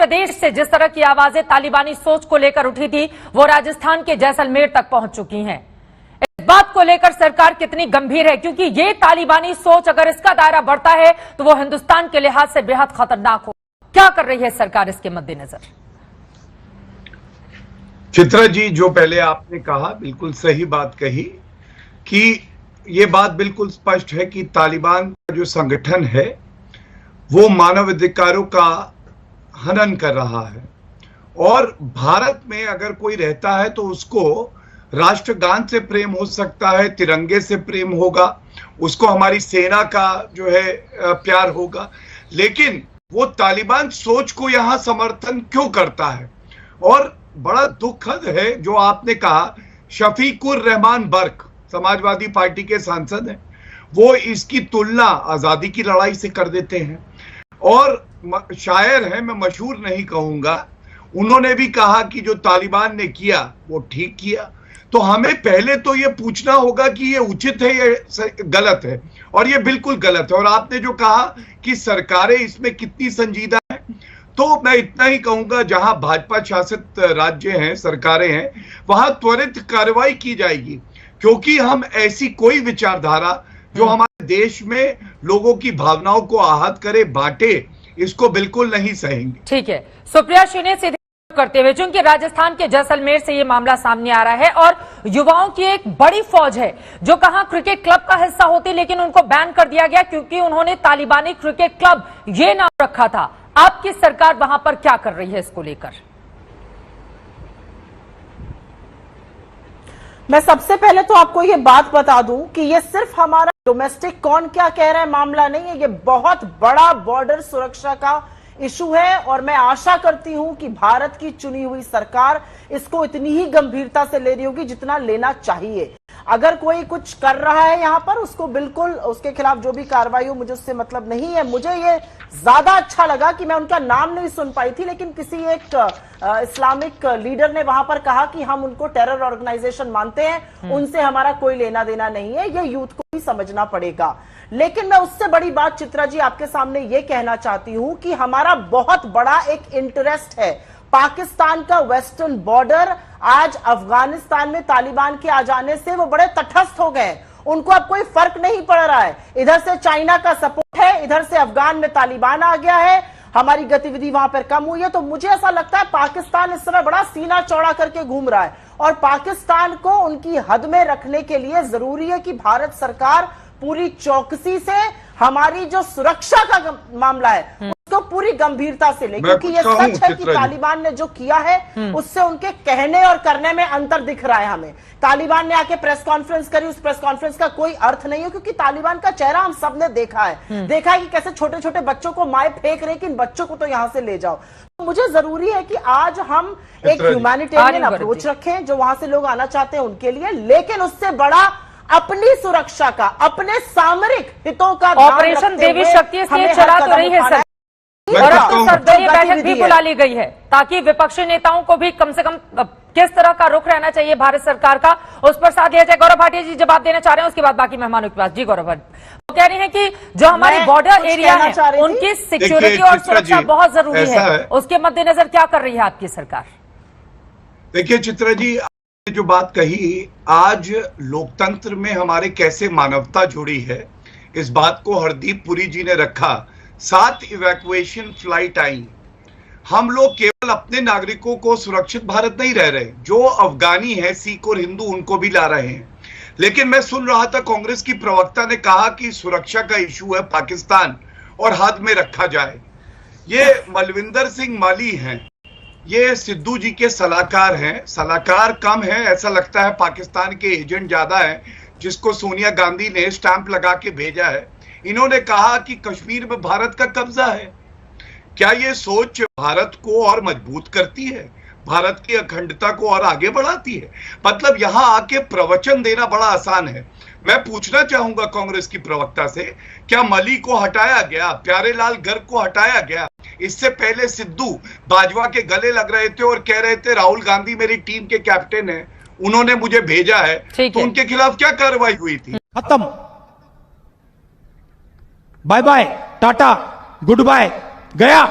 प्रदेश से जिस तरह की आवाजें तालिबानी सोच को लेकर उठी थी वो राजस्थान के जैसलमेर तक पहुंच चुकी हैं। इस बात को लेकर सरकार कितनी गंभीर है, क्योंकि ये तालिबानी सोच अगर इसका दायरा बढ़ता है तो वो हिंदुस्तान के लिहाज से बेहद खतरनाक हो। क्या कर रही है सरकार इसके मद्देनजर? चित्रा जी, जो पहले आपने कहा बिल्कुल सही बात कही कि ये बात बिल्कुल स्पष्ट है कि तालिबान का जो संगठन है वो मानवाधिकारों का हनन कर रहा है और भारत में अगर कोई रहता है तो उसको राष्ट्रगान से प्रेम हो सकता है, तिरंगे से प्रेम होगा, उसको हमारी सेना का जो है प्यार होगा, लेकिन वो तालिबान सोच को यहां समर्थन क्यों करता है? और बड़ा दुखद है जो आपने कहा, शफीकुर रहमान बर्क समाजवादी पार्टी के सांसद हैं, वो इसकी तुलना आजादी की लड़ाई से कर देते हैं और शायर हैं, मैं मशहूर नहीं कहूंगा, उन्होंने भी कहा कि जो तालिबान ने किया वो ठीक किया। तो हमें पहले तो ये पूछना होगा कि ये उचित है या गलत है, और ये बिल्कुल गलत है। और आपने जो कहा कि सरकारें इसमें कितनी संजीदा है, तो मैं इतना ही कहूंगा, जहां भाजपा शासित राज्य हैं, सरकारें हैं, वहां त्वरित कार्रवाई की जाएगी, क्योंकि हम ऐसी कोई विचारधारा जो हमारे देश में लोगों की भावनाओं को आहत करे, बांटे, इसको बिल्कुल नहीं सहेंगे। ठीक है, सुप्रिया श्री सीधे करते हुए, चूंकि राजस्थान के जैसलमेर से ये मामला सामने आ रहा है और युवाओं की एक बड़ी फौज है जो कहां क्रिकेट क्लब का हिस्सा होती, लेकिन उनको बैन कर दिया गया क्योंकि उन्होंने तालिबानी क्रिकेट क्लब ये नाम रखा था। आपकी सरकार वहां पर क्या कर रही है इसको लेकर? मैं सबसे पहले तो आपको ये बात बता दूं कि ये सिर्फ हमारा डोमेस्टिक कौन क्या कह रहा है मामला नहीं है, ये बहुत बड़ा बॉर्डर सुरक्षा का इशू है और मैं आशा करती हूं कि भारत की चुनी हुई सरकार इसको इतनी ही गंभीरता से ले रही होगी जितना लेना चाहिए। अगर कोई कुछ कर रहा है यहां पर, उसको बिल्कुल उसके खिलाफ जो भी कार्रवाई हो, मुझे उससे मतलब नहीं है। मुझे ये ज्यादा अच्छा लगा कि मैं उनका नाम नहीं सुन पाई थी, लेकिन किसी एक इस्लामिक लीडर ने वहां पर कहा कि हम उनको टेरर ऑर्गेनाइजेशन मानते हैं, उनसे हमारा कोई लेना देना नहीं है। ये यूथ को भी समझना पड़ेगा। लेकिन मैं उससे बड़ी बात चित्रा जी आपके सामने ये कहना चाहती हूं कि हमारा बहुत बड़ा एक इंटरेस्ट है। पाकिस्तान का वेस्टर्न बॉर्डर आज अफगानिस्तान में तालिबान के आ जाने से वो बड़े तटस्थ हो गए, उनको अब कोई फर्क नहीं पड़ रहा है। इधर से चाइना का सपोर्ट है, इधर से अफगान में तालिबान आ गया है, हमारी गतिविधि वहां पर कम हुई है। तो मुझे ऐसा लगता है पाकिस्तान इस समय बड़ा सीना चौड़ा करके घूम रहा है और पाकिस्तान को उनकी हद में रखने के लिए जरूरी है कि भारत सरकार पूरी चौकसी से हमारी जो सुरक्षा का मामला है उसको पूरी गंभीरता से ले, क्योंकि ये सच है कि तालिबान ने जो किया है उससे उनके कहने और करने में अंतर दिख रहा है हमें। तालिबान ने आके प्रेस कॉन्फ्रेंस करी, उस प्रेस कॉन्फ्रेंस का कोई अर्थ नहीं है, क्योंकि तालिबान का चेहरा हम सब ने देखा है कि कैसे छोटे छोटे बच्चों को माए फेंक रहे कि इन बच्चों को तो यहां से ले जाओ। तो मुझे जरूरी है कि आज हम एक ह्यूमैनिटेरियन अप्रोच रखें जो वहां से लोग आना चाहते हैं उनके लिए, लेकिन उससे बड़ा अपनी सुरक्षा का, अपने सामरिक हितों का ऑपरेशन देवी शक्ति से चला तो रही है सर, और अब तो सर्वदलीय बैठक भी बुला ली गई है ताकि विपक्षी नेताओं को भी कम से कम किस तरह का रुख रहना चाहिए भारत सरकार का, उस पर साथ लिया जाए। गौरव भाटिया जी जवाब देना चाह रहे हैं, उसके बाद बाकी मेहमानों के पास। जी गौरव भाटिया, वो कह रहे हैं कि जो हमारी बॉर्डर एरिया है उनकी सिक्योरिटी और सुरक्षा बहुत जरूरी है, उसके मद्देनजर क्या कर रही है आपकी सरकार? देखिए चित्रा जी, जो बात कही, आज लोकतंत्र में हमारे कैसे मानवता जुड़ी है, इस बात को हरदीप पुरी जी ने रखा। 7 इवैक्यूएशन फ्लाइट आई। हम लोग केवल अपने नागरिकों को सुरक्षित भारत नहीं रह रहे, जो अफगानी है, सिख और हिंदू, उनको भी ला रहे हैं। लेकिन मैं सुन रहा था कांग्रेस की प्रवक्ता ने कहा कि सुरक्षा का इशू है पाकिस्तान और हद में रखा जाए। ये मलविंदर सिंह माली हैं, ये सिद्धू जी के सलाहकार हैं। सलाहकार कम है, ऐसा लगता है पाकिस्तान के एजेंट ज्यादा है, जिसको सोनिया गांधी ने स्टैंप लगा के भेजा है। इन्होंने कहा कि कश्मीर में भारत का कब्जा है। क्या ये सोच भारत को और मजबूत करती है, भारत की अखंडता को और आगे बढ़ाती है? मतलब यहां आके प्रवचन देना बड़ा आसान है। मैं पूछना चाहूंगा कांग्रेस की प्रवक्ता से, क्या मली को हटाया गया, प्यारेलाल गर्ग को हटाया गया? इससे पहले सिद्धू बाजवा के गले लग रहे थे और कह रहे थे राहुल गांधी मेरी टीम के कैप्टन है, उन्होंने मुझे भेजा है, तो उनके खिलाफ क्या कार्रवाई हुई थी? खत्म, bye bye, tata, goodbye, गया।